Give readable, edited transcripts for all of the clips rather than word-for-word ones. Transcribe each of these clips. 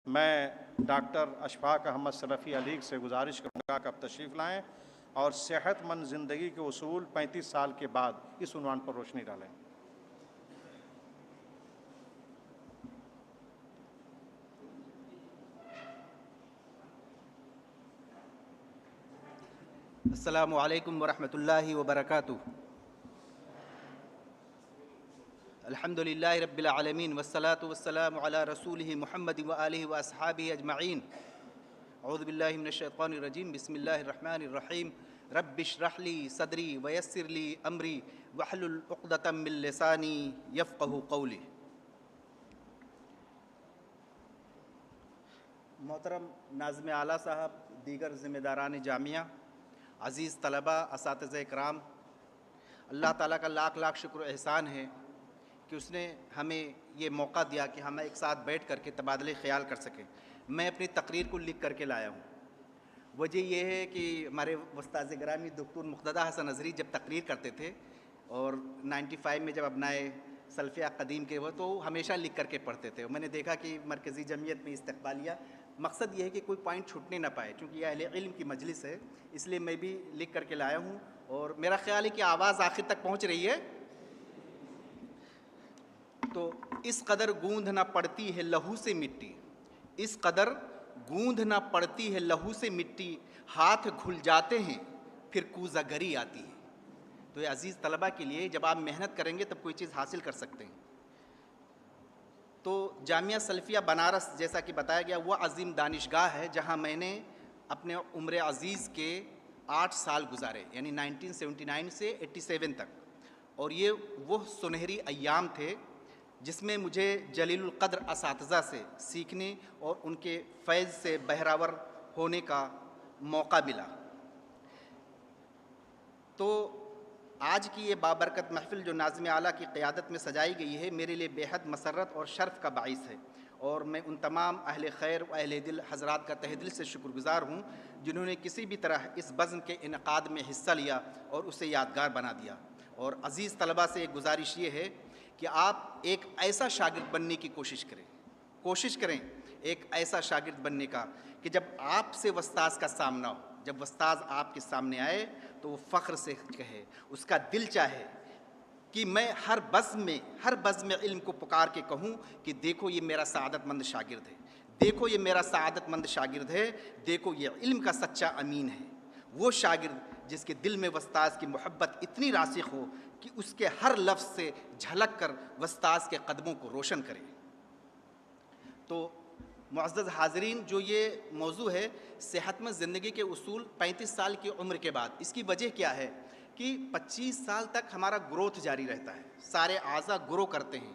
میں ڈاکٹر اشفاق احمد سلفی علیگ سے گزارش کروں گا کہ آپ تشریف لائیں اور صحت مند زندگی کے اصول 35 سال کے بعد اس عنوان پر روشنی ڈالیں۔ السلام علیکم ورحمۃ اللہ وبرکاتہ۔ الحمدللہ رب العالمین والصلاة والسلام علی رسولہ محمد وآلہ واصحابہ اجمعین۔ اعوذ باللہ من الشیطان الرجیم، بسم اللہ الرحمن الرحیم۔ رب اشرح لی صدری ویسر لی امری واحلل عقدۃ من لسانی یفقہوا قولی۔ محترم ناظم اعلیٰ صاحب، دیگر ذمہ داران جامعہ، عزیز طلباء، اساتذہ اکرام، اللہ تعالیٰ کا لاکھ لاکھ شکر و احسان ہے کہ اس نے ہمیں یہ موقع دیا کہ ہم ایک ساتھ بیٹھ کر کے تبادلہ خیال کر سکیں۔ میں اپنی تقریر کو لکھ کر کے لایا ہوں۔ وجہ یہ ہے کہ ہمارے استاذ گرامی دکتور مقتدیٰ حسن اظہری جب تقریر کرتے تھے اور 95 میں جب ابنائے سلفیہ قدیم کے وہ تو ہمیشہ لکھ کر کے پڑھتے تھے۔ میں نے دیکھا کہ مرکزی جمعیت میں استقبالیہ مقصد یہ ہے کہ کوئی پوائنٹ چھوٹنے نہ پائے، چونکہ یہ اہل علم کی مجلس ہے، اس لیے میں بھی لکھ کر کے لایا ہوں۔ اور میرا خیال ہے کہ آواز آخر تک پہنچ رہی ہے۔ تو اس قدر گوندھ نہ پڑتی ہے لہو سے مٹی، اس قدر گوندھ نہ پڑتی ہے لہو سے مٹی، ہاتھ گھل جاتے ہیں پھر کوزہ گری آتی ہے۔ تو یہ عزیز طلباء کے لیے جب آپ محنت کریں گے تب کوئی چیز حاصل کر سکتے ہیں۔ تو جامعہ سلفیہ بنارس جیسا کہ بتایا گیا وہ عظیم دانشگاہ ہے جہاں میں نے اپنے عمر عزیز کے 8 سال گزارے، یعنی 1979 سے 87 تک۔ اور یہ وہ سنہری ایام تھے جس میں مجھے جلیل القدر اساتذہ سے سیکھنے اور ان کے فیض سے بہراور ہونے کا موقع ملا۔ تو آج کی یہ بابرکت محفل جو ناظم اعلیٰ کی قیادت میں سجائی گئی ہے میرے لیے بے حد مسرت اور شرف کا باعث ہے، اور میں ان تمام اہل خیر و اہل دل حضرات کا تہ دل سے شکر گزار ہوں جنہوں نے کسی بھی طرح اس بزم کے انعقاد میں حصہ لیا اور اسے یادگار بنا دیا۔ اور عزیز طلباء سے ایک گزارش یہ ہے کہ آپ ایک ایسا شاگرد بننے کی کوشش کریں ایک ایسا شاگرد بننے کا کہ جب آپ سے استاذ کا سامنا ہو، جب استاذ آپ کے سامنے آئے تو وہ فخر سے کہے، اس کا دل چاہے کہ میں ہر بزم علم کو پکار کے کہوں کہ دیکھو یہ میرا سعادت مند شاگرد ہے، دیکھو یہ میرا سعادت مند شاگرد ہے، دیکھو یہ علم کا سچا امین ہے۔ وہ شاگرد جس کے دل میں استاذ کی محبت اتنی راسخ ہو کہ اس کے ہر لفظ سے جھلک کر استاذ کے قدموں کو روشن کرے۔ تو معزز حاضرین، جو یہ موضوع ہے صحت مند زندگی کے اصول 35 سال کی عمر کے بعد، اس کی وجہ کیا ہے کہ 25 سال تک ہمارا گروتھ جاری رہتا ہے، سارے اعضاء گرو کرتے ہیں،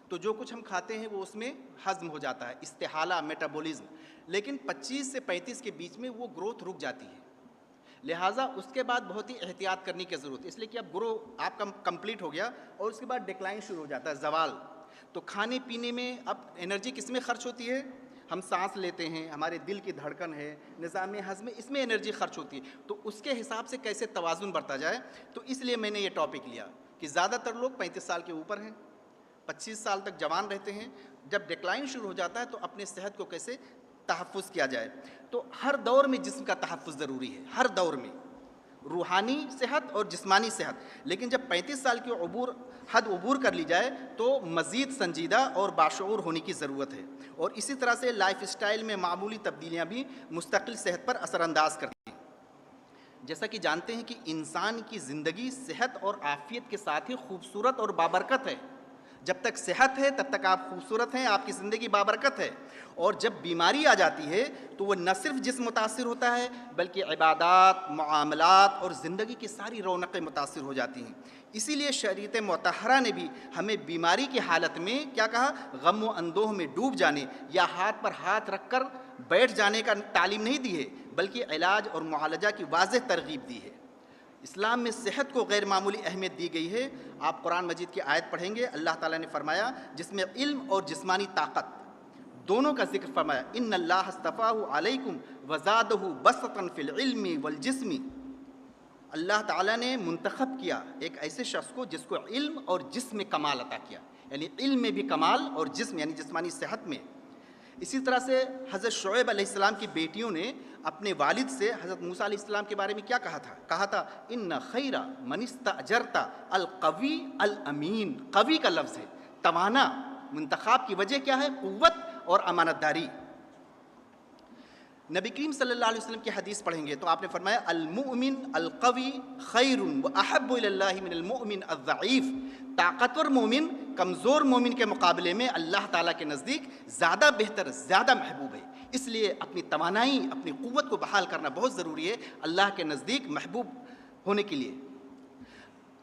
تو جو کچھ ہم کھاتے ہیں وہ اس میں ہضم ہو جاتا ہے، استحالہ میٹابولزم۔ لیکن 25 سے 35 کے بیچ میں وہ گروتھ رک جاتی ہے، لہٰذا اس کے بعد بہت ہی احتیاط کرنے کی ضرورت ہے، اس لیے کہ اب گرو آپ کا کمپلیٹ ہو گیا اور اس کے بعد ڈکلائن شروع ہو جاتا ہے، زوال۔ تو کھانے پینے میں اب انرجی کس میں خرچ ہوتی ہے؟ ہم سانس لیتے ہیں، ہمارے دل کی دھڑکن ہے، نظام ہضم، اس میں انرجی خرچ ہوتی ہے۔ تو اس کے حساب سے کیسے توازن برتا جائے، تو اس لیے میں نے یہ ٹاپک لیا کہ زیادہ تر لوگ 35 سال کے اوپر ہیں، 25 سال تک جوان رہتے ہیں، جب ڈکلائن شروع ہو جاتا ہے تو اپنے صحت کو کیسے تحفظ کیا جائے۔ تو ہر دور میں جسم کا تحفظ ضروری ہے، ہر دور میں روحانی صحت اور جسمانی صحت، لیکن جب 35 سال کی حد عبور کر لی جائے تو مزید سنجیدہ اور باشعور ہونے کی ضرورت ہے۔ اور اسی طرح سے لائف اسٹائل میں معمولی تبدیلیاں بھی مستقل صحت پر اثر انداز کرتی ہیں۔ جیسا کہ جانتے ہیں کہ انسان کی زندگی صحت اور عافیت کے ساتھ ہی خوبصورت اور بابرکت ہے۔ جب تک صحت ہے تب تک آپ خوبصورت ہیں، آپ کی زندگی بابرکت ہے، اور جب بیماری آ جاتی ہے تو وہ نہ صرف جسم متاثر ہوتا ہے بلکہ عبادات، معاملات اور زندگی کی ساری رونقیں متاثر ہو جاتی ہیں۔ اسی لیے شریعت مطہرہ نے بھی ہمیں بیماری کی حالت میں کیا کہا؟ غم و اندوہ میں ڈوب جانے یا ہاتھ پر ہاتھ رکھ کر بیٹھ جانے کا تعلیم نہیں دی ہے، بلکہ علاج اور معالجہ کی واضح ترغیب دی ہے۔ اسلام میں صحت کو غیر معمولی اہمیت دی گئی ہے۔ آپ قرآن مجید کی آیت پڑھیں گے، اللہ تعالیٰ نے فرمایا جس میں علم اور جسمانی طاقت دونوں کا ذکر فرمایا، ان اللہ اصطفاہ علیکم وزادہ بسطا فی العلم والجسم۔ اللہ تعالیٰ نے منتخب کیا ایک ایسے شخص کو جس کو علم اور جسم میں کمال عطا کیا، یعنی علم میں بھی کمال اور جسم یعنی جسمانی صحت میں۔ اسی طرح سے حضرت شعیب علیہ السلام کی بیٹیوں نے اپنے والد سے حضرت موسیٰ علیہ السلام کے بارے میں کیا کہا تھا ان خیر من استاجرت القوی الامین. قوی کا لفظ ہے، توانا. منتخاب کی وجہ کیا ہے؟ قوت اور امانت داری. نبی کریم صلی اللہ علیہ وسلم کی حدیث پڑھیں گے تو آپ نے فرمایا المؤمن القوی خیر واحب الی اللہ من المؤمن الضعیف. طاقتور مومن کمزور مومن کے مقابلے میں اللہ تعالیٰ کے نزدیک زیادہ بہتر، زیادہ محبوب ہے. اس لیے اپنی توانائی، اپنی قوت کو بحال کرنا بہت ضروری ہے اللہ کے نزدیک محبوب ہونے کے لیے.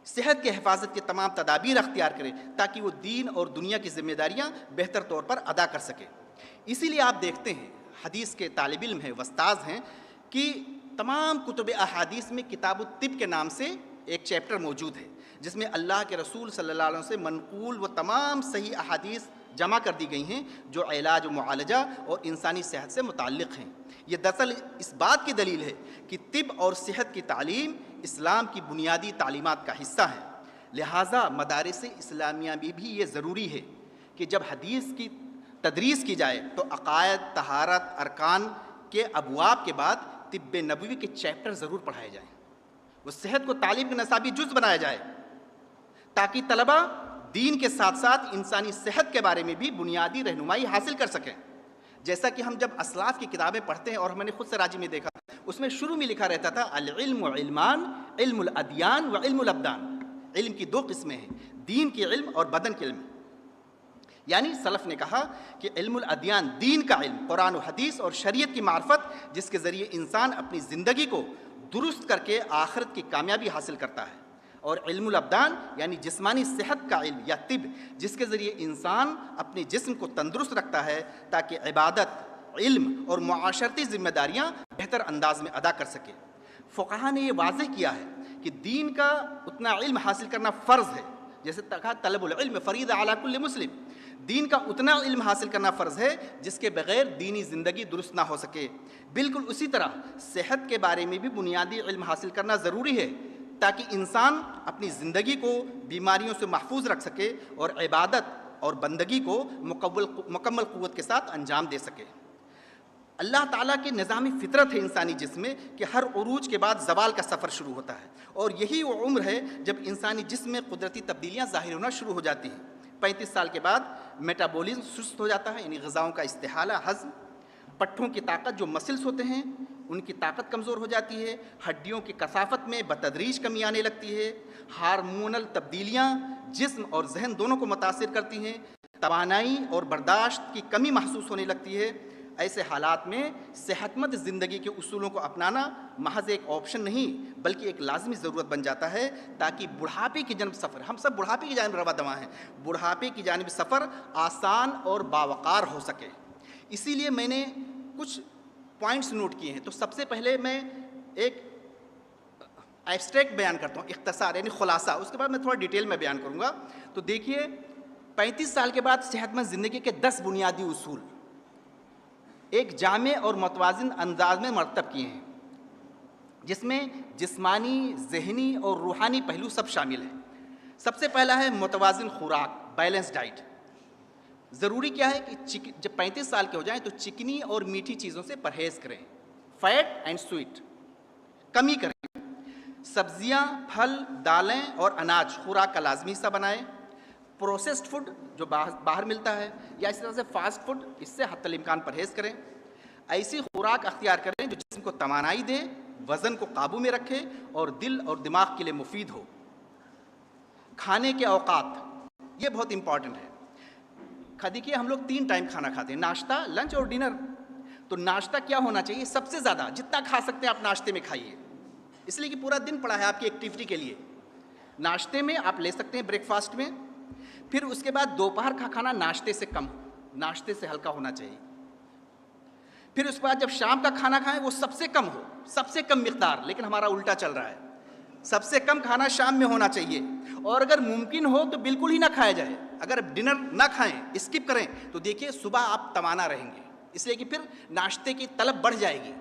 صحت کے حفاظت کے تمام تدابیر اختیار کرے تاکہ وہ دین اور دنیا کی ذمہ داریاں بہتر طور پر ادا کر سکے. اسی لیے آپ دیکھتے ہیں حدیث کے طالب علم ہیں، استاذ ہیں، کہ تمام کتب احادیث میں کتاب الطب کے نام سے ایک چیپٹر موجود ہے جس میں اللہ کے رسول صلی اللہ علیہ وسلم سے منقول وہ تمام صحیح احادیث جمع کر دی گئی ہیں جو علاج و معالجہ اور انسانی صحت سے متعلق ہیں. یہ دراصل اس بات کی دلیل ہے کہ طب اور صحت کی تعلیم اسلام کی بنیادی تعلیمات کا حصہ ہے. لہٰذا مدارس اسلامیہ میں بھی یہ ضروری ہے کہ جب حدیث کی تدریس کی جائے تو عقائد، طہارت، ارکان کے ابواب کے بعد طب نبوی کے چیپٹر ضرور پڑھائے جائیں. وہ صحت کو تعلیم کا نصابی جز بنایا جائے تاکہ طلبہ دین کے ساتھ ساتھ انسانی صحت کے بارے میں بھی بنیادی رہنمائی حاصل کر سکیں. جیسا کہ ہم جب اسلاف کی کتابیں پڑھتے ہیں اور میں نے خود سے راجی میں دیکھا، اس میں شروع میں لکھا رہتا تھا العلم علمان، علم الادیان و علم الابدان. علم کی دو قسمیں ہیں، دین کی علم اور بدن کے علم. یعنی سلف نے کہا کہ علم الادیان دین کا علم، قرآن و حدیث اور شریعت کی معرفت جس کے ذریعے انسان اپنی زندگی کو درست کر کے آخرت کی کامیابی حاصل کرتا ہے. اور علم الابدان یعنی جسمانی صحت کا علم یا طب جس کے ذریعے انسان اپنے جسم کو تندرست رکھتا ہے تاکہ عبادت، علم اور معاشرتی ذمہ داریاں بہتر انداز میں ادا کر سکے. فقہا نے یہ واضح کیا ہے کہ دین کا اتنا علم حاصل کرنا فرض ہے، جیسے کہا طلب العلم فریضہ علی کل مسلم. دین کا اتنا علم حاصل کرنا فرض ہے جس کے بغیر دینی زندگی درست نہ ہو سکے. بالکل اسی طرح صحت کے بارے میں بھی بنیادی علم حاصل کرنا ضروری ہے تاکہ انسان اپنی زندگی کو بیماریوں سے محفوظ رکھ سکے اور عبادت اور بندگی کو مکمل قوت کے ساتھ انجام دے سکے. اللہ تعالیٰ کے نظام فطرت ہے انسانی جسم میں کہ ہر عروج کے بعد زوال کا سفر شروع ہوتا ہے، اور یہی وہ عمر ہے جب انسانی جسم میں قدرتی تبدیلیاں ظاہر ہونا شروع ہو جاتی ہیں. 35 سال کے بعد میٹابولزم سست ہو جاتا ہے، یعنی غذاؤں کا استحالہ، ہضم. پٹھوں کی طاقت، جو مسلس ہوتے ہیں ان کی طاقت کمزور ہو جاتی ہے. ہڈیوں کی کثافت میں بتدریج کمی آنے لگتی ہے. ہارمونل تبدیلیاں جسم اور ذہن دونوں کو متاثر کرتی ہیں. توانائی اور برداشت کی کمی محسوس ہونے لگتی ہے. ایسے حالات میں صحت مند زندگی کے اصولوں کو اپنانا محض ایک آپشن نہیں بلکہ ایک لازمی ضرورت بن جاتا ہے تاکہ بڑھاپے کی جانب سفر، ہم سب بڑھاپے کی جانب رواں دواں ہیں، بڑھاپے کی جانب سفر آسان اور باوقار ہو سکے. اسی لیے میں نے کچھ پوائنٹس نوٹ کیے ہیں. تو سب سے پہلے میں ایک ایبسٹریکٹ بیان کرتا ہوں، اختصار یعنی خلاصہ، اس کے بعد میں تھوڑا ڈیٹیل میں بیان کروں گا. تو دیکھیے 35 سال کے بعد صحت مند زندگی کے 10 بنیادی اصول ایک جامع اور متوازن انداز میں مرتب کیے ہیں جس میں جسمانی، ذہنی اور روحانی پہلو سب شامل ہیں. سب سے پہلا ہے متوازن خوراک، بیلنس ڈائٹ. ضروری کیا ہے کہ جب 35 سال کے ہو جائیں تو چکنی اور میٹھی چیزوں سے پرہیز کریں، فیٹ اینڈ سویٹ کمی کریں. سبزیاں، پھل، دالیں اور اناج خوراک کا لازمی حصہ بنائیں. پروسیسڈ فوڈ جو باہر ملتا ہے یا اس طرح سے فاسٹ فوڈ، اس سے حتی الامکان پرہیز کریں. ایسی خوراک اختیار کریں جو جسم کو توانائی دے، وزن کو قابو میں رکھے اور دل اور دماغ کے لیے مفید ہو. کھانے کے اوقات یہ بہت امپورٹنٹ ہے. دیکھیے ہم لوگ 3 ٹائم کھانا کھاتے ہیں، ناشتہ، لنچ اور ڈنر. تو ناشتہ کیا ہونا چاہیے؟ سب سے زیادہ جتنا کھا سکتے ہیں آپ ناشتے میں کھائیے، اس لیے کہ پورا دن پڑا ہے آپ کی ایکٹیویٹی کے لیے. ناشتے میں آپ لے سکتے ہیں بریک فاسٹ میں. پھر اس کے بعد دوپہر کا کھانا ناشتے سے کم، ناشتے سے ہلکا ہونا چاہیے. پھر اس کے بعد جب شام کا کھانا کھائیں وہ سب سے کم ہو، سب سے کم مقدار. لیکن ہمارا الٹا چل رہا ہے، سب سے کم کھانا شام میں ہونا چاہیے، اور اگر ممکن ہو تو بالکل ہی نہ کھایا جائے. اگر ڈنر نہ کھائیں، اسکپ کریں، تو دیکھیے صبح آپ توانا رہیں گے، اس لیے کہ پھر ناشتے کی طلب بڑھ جائے گی.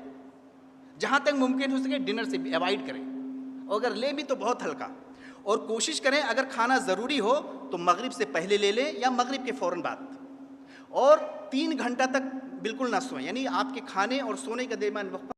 جہاں تک ممکن ہو سکے ڈنر سے بھی اوائڈ کریں، اور اگر لیں بھی تو بہت ہلکا. اور کوشش کریں اگر کھانا ضروری ہو تو مغرب سے پہلے لے لیں یا مغرب کے فوراً بعد. اور 3 گھنٹہ تک بالکل نہ سوئیں، یعنی آپ کے کھانے اور سونے کے درمیان وقفہ